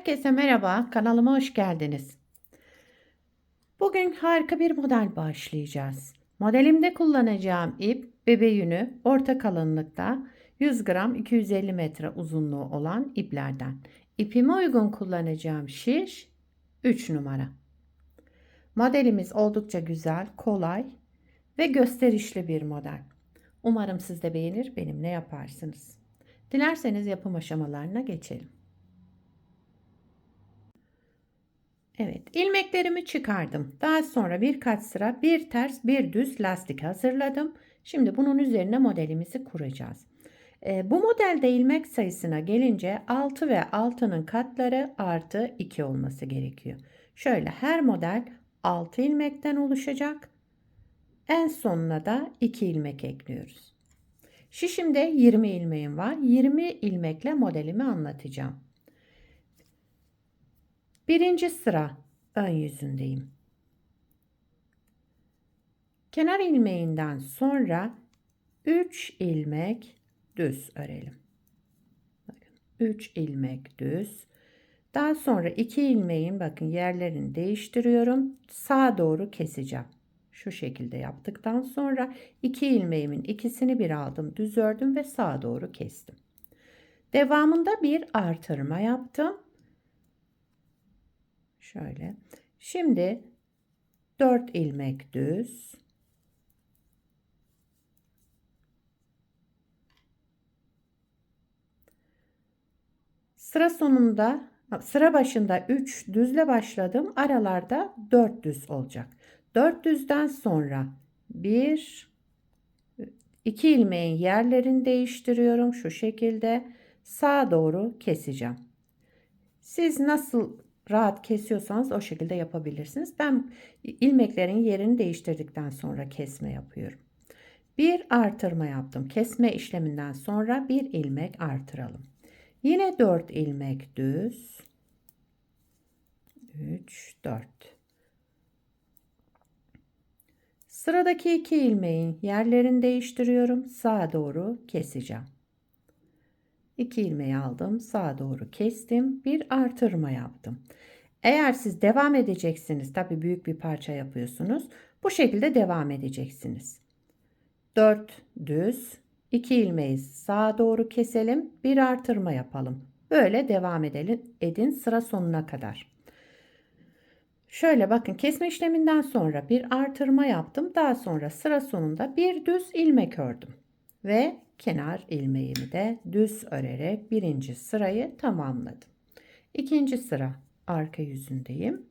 Herkese merhaba, kanalıma hoş geldiniz. Bugün harika bir model başlayacağız. Modelimde kullanacağım ip bebe yünü orta kalınlıkta 100 gram 250 metre uzunluğu olan iplerden. İpime uygun kullanacağım şiş 3 numara. Modelimiz oldukça güzel, kolay ve gösterişli bir model. Umarım siz de beğenir, benimle yaparsınız. Dilerseniz yapım aşamalarına geçelim. Evet, ilmeklerimi çıkardım. Daha sonra birkaç sıra bir ters bir düz lastik hazırladım. Şimdi bunun üzerine modelimizi kuracağız. Bu modelde ilmek sayısına gelince 6 ve 6'nın katları artı 2 olması gerekiyor. Şöyle her model 6 ilmekten oluşacak. En sonuna da 2 ilmek ekliyoruz. Şişimde 20 ilmeğim var. 20 ilmekle modelimi anlatacağım. Birinci sıra ön yüzündeyim. Kenar ilmeğinden sonra 3 ilmek düz örelim. Bakın 3 ilmek düz. Daha sonra 2 ilmeğin bakın yerlerini değiştiriyorum. Sağa doğru keseceğim. Şu şekilde yaptıktan sonra 2 ilmeğimin ikisini bir aldım, düz ördüm ve sağa doğru kestim. Devamında bir artırma yaptım. Şöyle. Şimdi 4 ilmek düz. Sıra başında 3 düzle başladım. Aralarda 4 düz olacak. 4 düzden sonra 2 ilmeğin yerlerini değiştiriyorum. Şu şekilde sağa doğru keseceğim. Siz nasıl rahat kesiyorsanız o şekilde yapabilirsiniz. Ben ilmeklerin yerini değiştirdikten sonra kesme yapıyorum. Bir artırma yaptım. Kesme işleminden sonra bir ilmek artıralım. Yine 4 ilmek düz. 3, 4. Sıradaki 2 ilmeğin yerlerini değiştiriyorum. Sağa doğru keseceğim. 2 ilmeği aldım. Sağa doğru kestim. Bir artırma yaptım. Eğer siz devam edeceksiniz, tabii büyük bir parça yapıyorsunuz. Bu şekilde devam edeceksiniz. 4 düz, 2 ilmeği sağa doğru keselim. Bir artırma yapalım. Böyle devam edin sıra sonuna kadar. Şöyle bakın kesme işleminden sonra bir artırma yaptım. Daha sonra sıra sonunda bir düz ilmek ördüm. Ve kenar ilmeğimi de düz örerek birinci sırayı tamamladım. İkinci sıra arka yüzündeyim.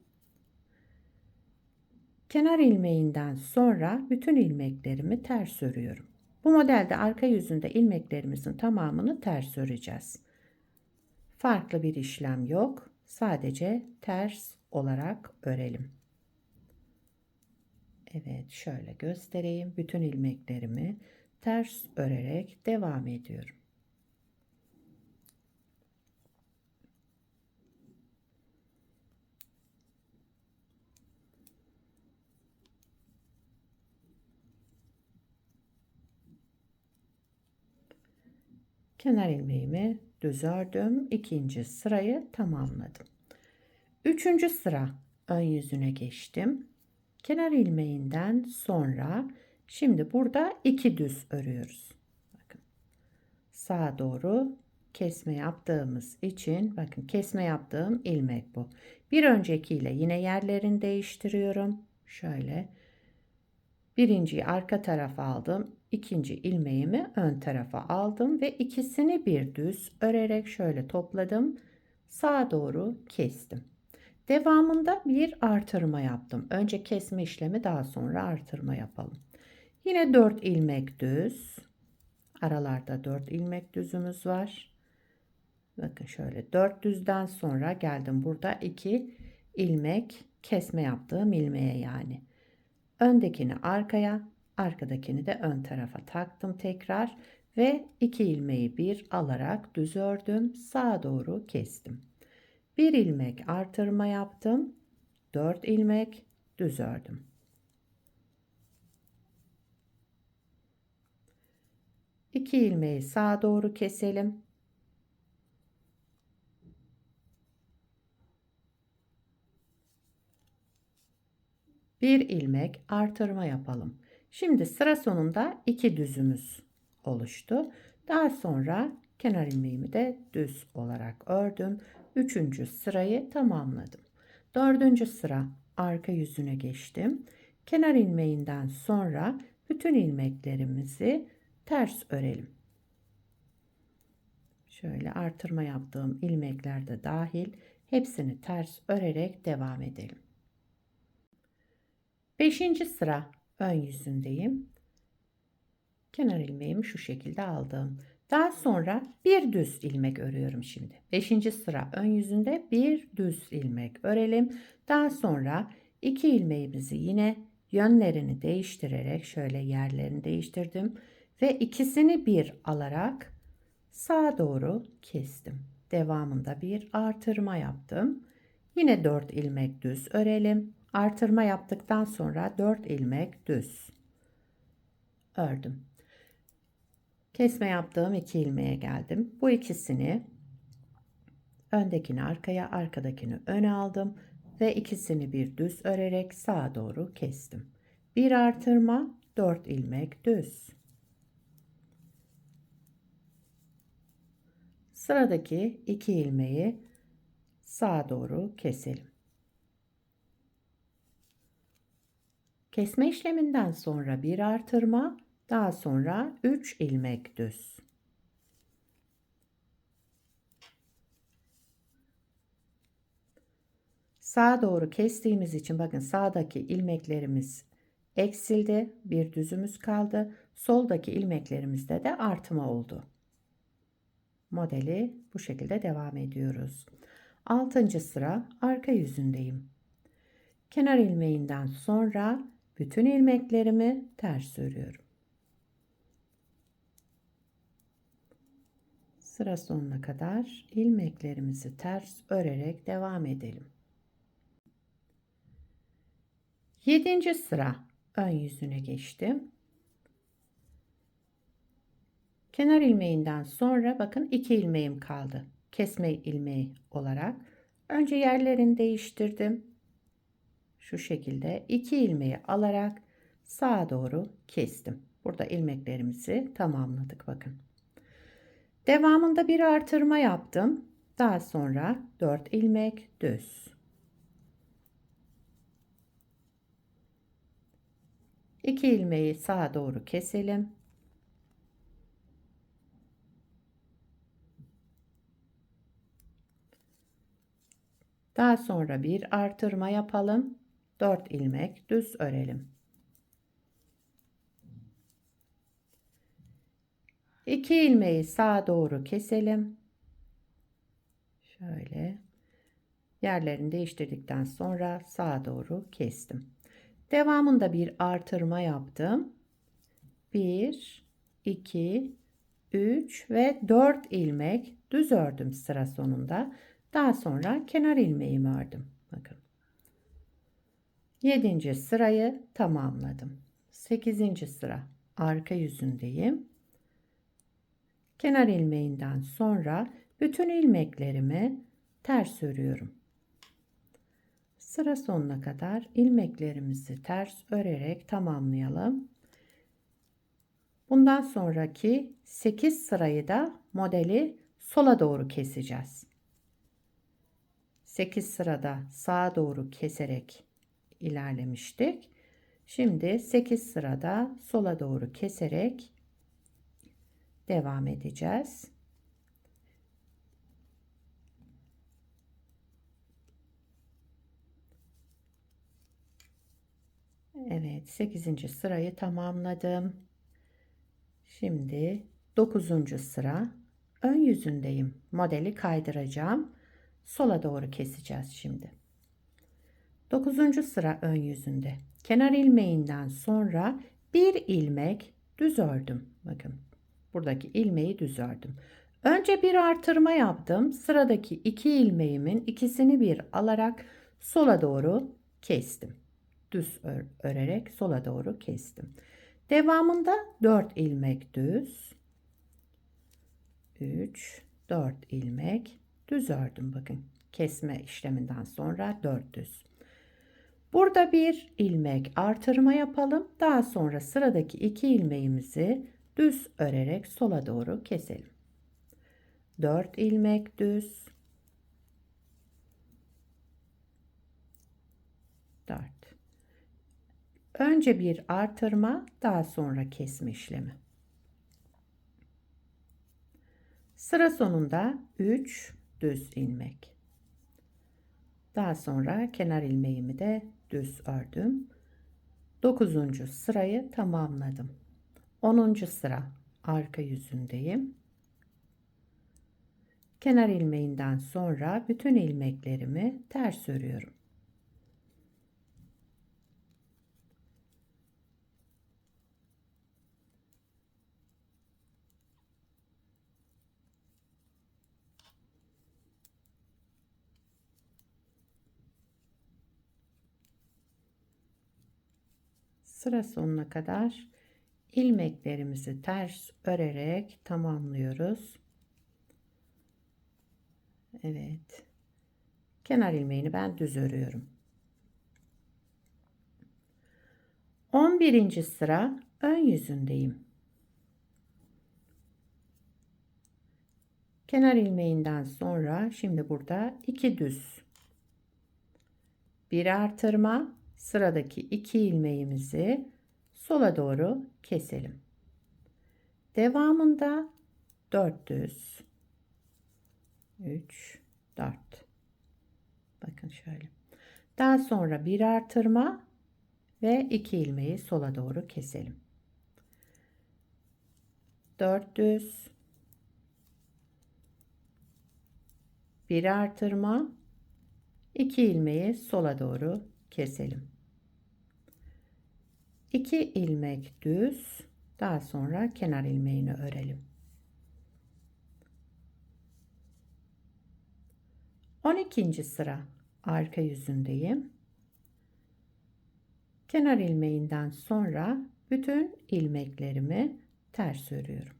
Kenar ilmeğinden sonra bütün ilmeklerimi ters örüyorum. Bu modelde arka yüzünde ilmeklerimizin tamamını ters öreceğiz. Farklı bir işlem yok. Sadece ters olarak örelim. Evet, şöyle göstereyim. Bütün ilmeklerimi ters örerek devam ediyorum. Kenar ilmeğimi düz ördüm. İkinci sırayı tamamladım. Üçüncü sıra ön yüzüne geçtim. Kenar ilmeğinden sonra şimdi burada 2 düz örüyoruz. Bakın sağa doğru kesme yaptığımız için bakın kesme yaptığım ilmek bu. Bir öncekiyle yine yerlerini değiştiriyorum. Şöyle birinciyi arka tarafa aldım. İkinci ilmeğimi ön tarafa aldım ve ikisini bir düz örerek şöyle topladım. Sağa doğru kestim. Devamında bir artırma yaptım. Önce kesme işlemi, daha sonra artırma yapalım. Yine 4 ilmek düz. Aralarda 4 ilmek düzümüz var. Bakın şöyle 4 düzden sonra geldim. Burada 2 ilmek kesme yaptığım ilmeğe yani. Öndekini arkaya, arkadakini de ön tarafa taktım tekrar ve 2 ilmeği bir alarak düz ördüm. Sağa doğru kestim. Bir ilmek artırma yaptım. 4 ilmek düz ördüm. İki ilmeği sağa doğru keselim. Bir ilmek artırma yapalım. Şimdi sıra sonunda 2 düzümüz oluştu. Daha sonra kenar ilmeğimi de düz olarak ördüm. 3. sırayı tamamladım. 4. sıra arka yüzüne geçtim. Kenar ilmeğinden sonra bütün ilmeklerimizi ters örelim. Şöyle artırma yaptığım ilmekler de dahil hepsini ters örerek devam edelim. 5. sıra ön yüzündeyim. Kenar ilmeğimi şu şekilde aldım. Daha sonra bir düz ilmek örüyorum şimdi. 5. sıra ön yüzünde bir düz ilmek örelim. Daha sonra 2 ilmeğimizi yine yönlerini değiştirerek şöyle yerlerini değiştirdim ve ikisini bir alarak sağa doğru kestim. Devamında bir artırma yaptım. Yine 4 ilmek düz örelim. Artırma yaptıktan sonra 4 ilmek düz ördüm. Kesme yaptığım 2 ilmeğe geldim. Bu ikisini öndekini arkaya, arkadakini öne aldım ve ikisini bir düz örerek sağa doğru kestim. Bir artırma, 4 ilmek düz. Sıradaki 2 ilmeği sağa doğru keselim. Kesme işleminden sonra bir artırma, daha sonra 3 ilmek düz. Sağa doğru kestiğimiz için bakın sağdaki ilmeklerimiz eksildi, bir düzümüz kaldı. Soldaki ilmeklerimizde de artıma oldu. Modeli bu şekilde devam ediyoruz. 6. sıra arka yüzündeyim. Kenar ilmeğinden sonra bütün ilmeklerimi ters örüyorum. Sıra sonuna kadar ilmeklerimizi ters örerek devam edelim. 7. sıra ön yüzüne geçtim. Kenar ilmeğinden sonra bakın 2 ilmeğim kaldı. Kesme ilmeği olarak. Önce yerlerini değiştirdim. Şu şekilde 2 ilmeği alarak sağa doğru kestim. Burada ilmeklerimizi tamamladık bakın. Devamında bir artırma yaptım. Daha sonra 4 ilmek düz. 2 ilmeği sağa doğru keselim. Daha sonra bir artırma yapalım. 4 ilmek düz örelim. 2 ilmeği sağa doğru keselim. Şöyle yerlerini değiştirdikten sonra sağa doğru kestim. Devamında bir artırma yaptım. 1, 2, 3 ve 4 ilmek düz ördüm sıra sonunda. Daha sonra kenar ilmeğimi ördüm. Bakın. 7. sırayı tamamladım. 8. sıra arka yüzündeyim. Kenar ilmeğinden sonra bütün ilmeklerimi ters örüyorum. Sıra sonuna kadar ilmeklerimizi ters örerek tamamlayalım. Bundan sonraki 8 sırayı da modeli sola doğru keseceğiz. 8 sırada sağa doğru keserek ilerlemiştik. Şimdi 8 sırada sola doğru keserek devam edeceğiz. Evet, 8. sırayı tamamladım. Şimdi 9. sıra ön yüzündeyim. Modeli kaydıracağım. Sola doğru keseceğiz şimdi. 9. sıra ön yüzünde. Kenar ilmeğinden sonra bir ilmek düz ördüm. Bakın buradaki ilmeği düz ördüm. Önce bir artırma yaptım. Sıradaki 2 ilmeğimin ikisini bir alarak sola doğru kestim. Düz örerek sola doğru kestim. Devamında 4 ilmek düz, 3, 4 ilmek düz ördüm. Bakın kesme işleminden sonra 4 düz. Burada bir ilmek artırma yapalım. Daha sonra sıradaki 2 ilmeğimizi düz örerek sola doğru keselim. 4 ilmek düz. 4. Önce bir artırma, daha sonra kesme işlemi. Sıra sonunda 3 düz ilmek. Daha sonra kenar ilmeğimi de düz ördüm. 9. sırayı tamamladım. 10. sıra arka yüzündeyim. Kenar ilmeğinden sonra bütün ilmeklerimi ters örüyorum. Sıra sonuna kadar ilmeklerimizi ters örerek tamamlıyoruz. Evet. Kenar ilmeğini ben düz örüyorum. 11. sıra ön yüzündeyim. Kenar ilmeğinden sonra şimdi burada 2 düz, bir artırma, sıradaki 2 ilmeğimizi sola doğru keselim. Devamında 4 düz, 3, 4. Bakın şöyle. Daha sonra bir artırma ve 2 ilmeği sola doğru keselim. 4 düz, bir artırma, 2 ilmeği sola doğru keselim. 2 ilmek düz, daha sonra kenar ilmeğini örelim. 12. sıra arka yüzündeyim. Kenar ilmeğinden sonra bütün ilmeklerimi ters örüyorum.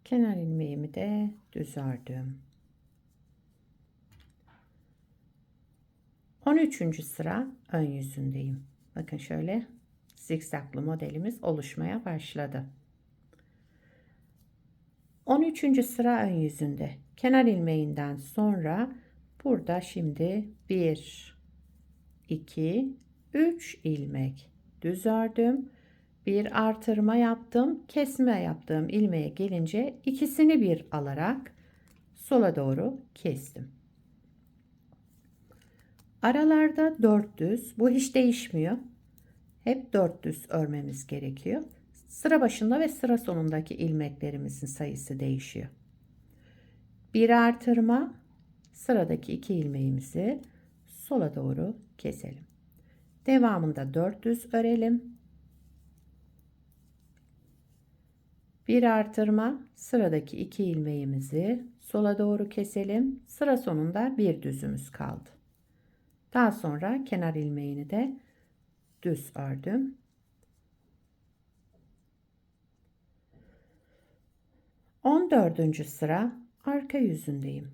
Kenar ilmeğimi de düz ördüm. 13. sıra ön yüzündeyim. Bakın şöyle zikzaklı modelimiz oluşmaya başladı. 13. sıra ön yüzünde. Kenar ilmeğinden sonra burada şimdi 1, 2, 3 ilmek düz ördüm. Bir artırma yaptım. Kesme yaptığım ilmeğe gelince ikisini bir alarak sola doğru kestim. Aralarda 4 düz. Bu hiç değişmiyor. Hep 4 düz örmemiz gerekiyor. Sıra başında ve sıra sonundaki ilmeklerimizin sayısı değişiyor. Bir artırma, sıradaki 2 ilmeğimizi sola doğru keselim. Devamında 4 düz örelim. Bir artırma, sıradaki 2 ilmeğimizi sola doğru keselim. Sıra sonunda bir düzümüz kaldı. Daha sonra kenar ilmeğini de düz ördüm. 14. sıra arka yüzündeyim.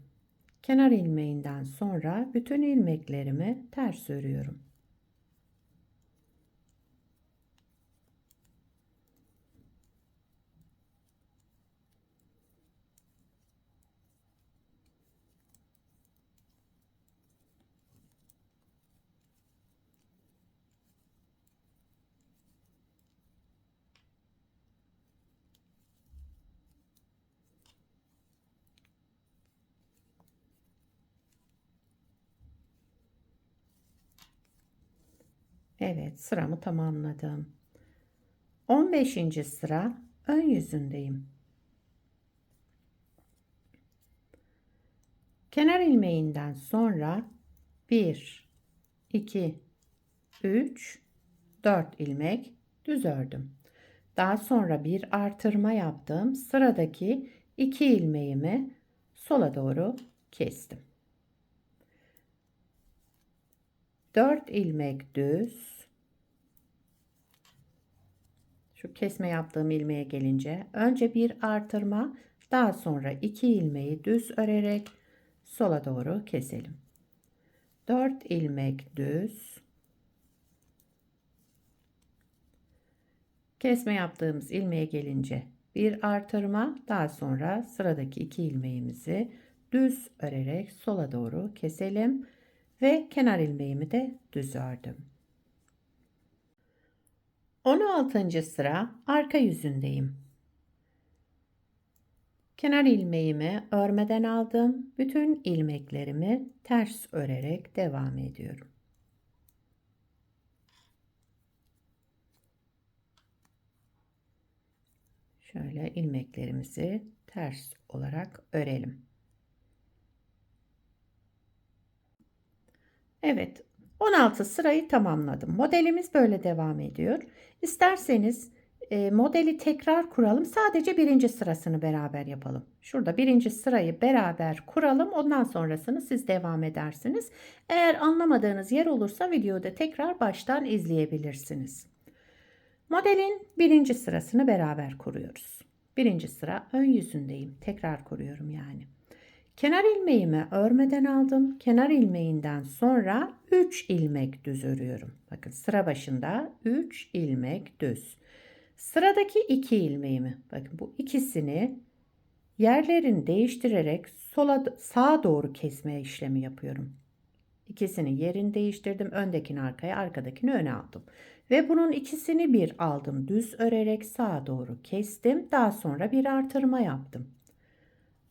Kenar ilmeğinden sonra bütün ilmeklerimi ters örüyorum. Evet, sıramı tamamladım. 15. sıra ön yüzündeyim. Kenar ilmeğinden sonra 1, 2, 3, 4 ilmek düz ördüm. Daha sonra bir artırma yaptım. Sıradaki 2 ilmeğimi sola doğru kestim. 4 ilmek düz. Şu kesme yaptığım ilmeğe gelince önce bir artırma, daha sonra 2 ilmeği düz örerek sola doğru keselim. 4 ilmek düz. Kesme yaptığımız ilmeğe gelince bir artırma, daha sonra sıradaki 2 ilmeğimizi düz örerek sola doğru keselim ve kenar ilmeğimi de düz ördüm. 16. sıra arka yüzündeyim. Kenar ilmeğimi örmeden aldım. Bütün ilmeklerimi ters örerek devam ediyorum. Şöyle ilmeklerimizi ters olarak örelim. Evet, 16 sırayı tamamladım. Modelimiz böyle devam ediyor. İsterseniz modeli tekrar kuralım. Sadece birinci sırasını beraber yapalım. Şurada birinci sırayı beraber kuralım. Ondan sonrasını siz devam edersiniz. Eğer anlamadığınız yer olursa videoda tekrar baştan izleyebilirsiniz. Modelin birinci sırasını beraber kuruyoruz. Birinci sıra ön yüzündeyim. Tekrar kuruyorum yani. Kenar ilmeğimi örmeden aldım. Kenar ilmeğinden sonra 3 ilmek düz örüyorum. Bakın sıra başında 3 ilmek düz. Sıradaki 2 ilmeğimi, bakın bu ikisini yerlerini değiştirerek sağa doğru kesme işlemi yapıyorum. İkisini yerini değiştirdim. Öndekini arkaya, arkadakini öne aldım. Ve bunun ikisini bir aldım. Düz örerek sağa doğru kestim. Daha sonra bir artırma yaptım.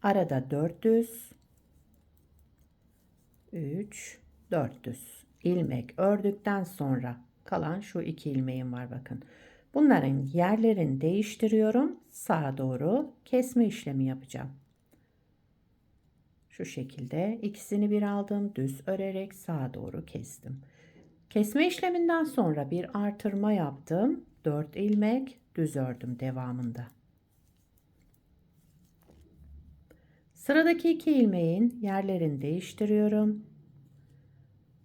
Arada 4 düz, 3, 4 düz ilmek ördükten sonra kalan şu 2 ilmeğim var bakın. Bunların yerlerini değiştiriyorum. Sağa doğru kesme işlemi yapacağım. Şu şekilde ikisini bir aldım. Düz örerek sağa doğru kestim. Kesme işleminden sonra bir artırma yaptım. 4 ilmek düz ördüm devamında. Sıradaki 2 ilmeğin yerlerini değiştiriyorum.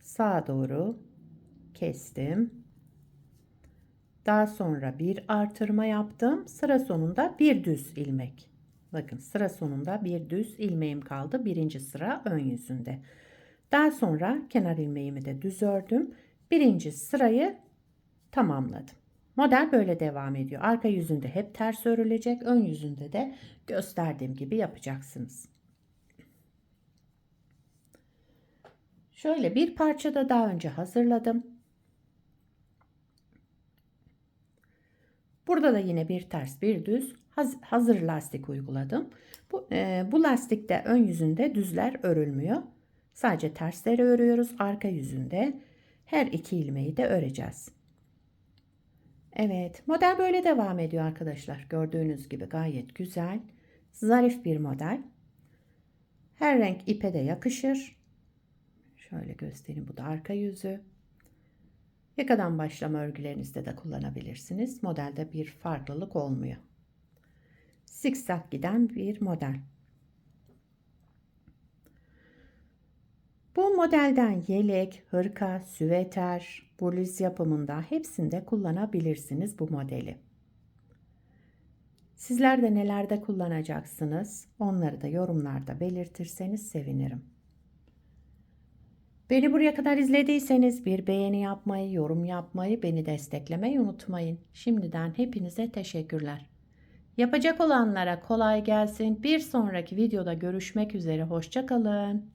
Sağa doğru kestim. Daha sonra bir artırma yaptım. Sıra sonunda bir düz ilmek. Bakın sıra sonunda bir düz ilmeğim kaldı. Birinci sıra ön yüzünde. Daha sonra kenar ilmeğimi de düz ördüm. Birinci sırayı tamamladım. Model böyle devam ediyor. Arka yüzünde hep ters örülecek. Ön yüzünde de gösterdiğim gibi yapacaksınız. Şöyle bir parça da daha önce hazırladım. Burada da yine bir ters bir düz hazır lastik uyguladım. Bu lastikte ön yüzünde düzler örülmüyor. Sadece tersleri örüyoruz. Arka yüzünde her iki ilmeği de öreceğiz. Evet, model böyle devam ediyor arkadaşlar. Gördüğünüz gibi gayet güzel, zarif bir model. Her renk ipe de yakışır. Şöyle göstereyim, bu da arka yüzü. Yakadan başlama örgülerinizde de kullanabilirsiniz. Modelde bir farklılık olmuyor. Zikzak giden bir model. Bu modelden yelek, hırka, süveter, bluz yapımında hepsinde kullanabilirsiniz bu modeli. Sizler de nelerde kullanacaksınız? Onları da yorumlarda belirtirseniz sevinirim. Beni buraya kadar izlediyseniz bir beğeni yapmayı, yorum yapmayı, beni desteklemeyi unutmayın. Şimdiden hepinize teşekkürler. Yapacak olanlara kolay gelsin. Bir sonraki videoda görüşmek üzere. Hoşça kalın.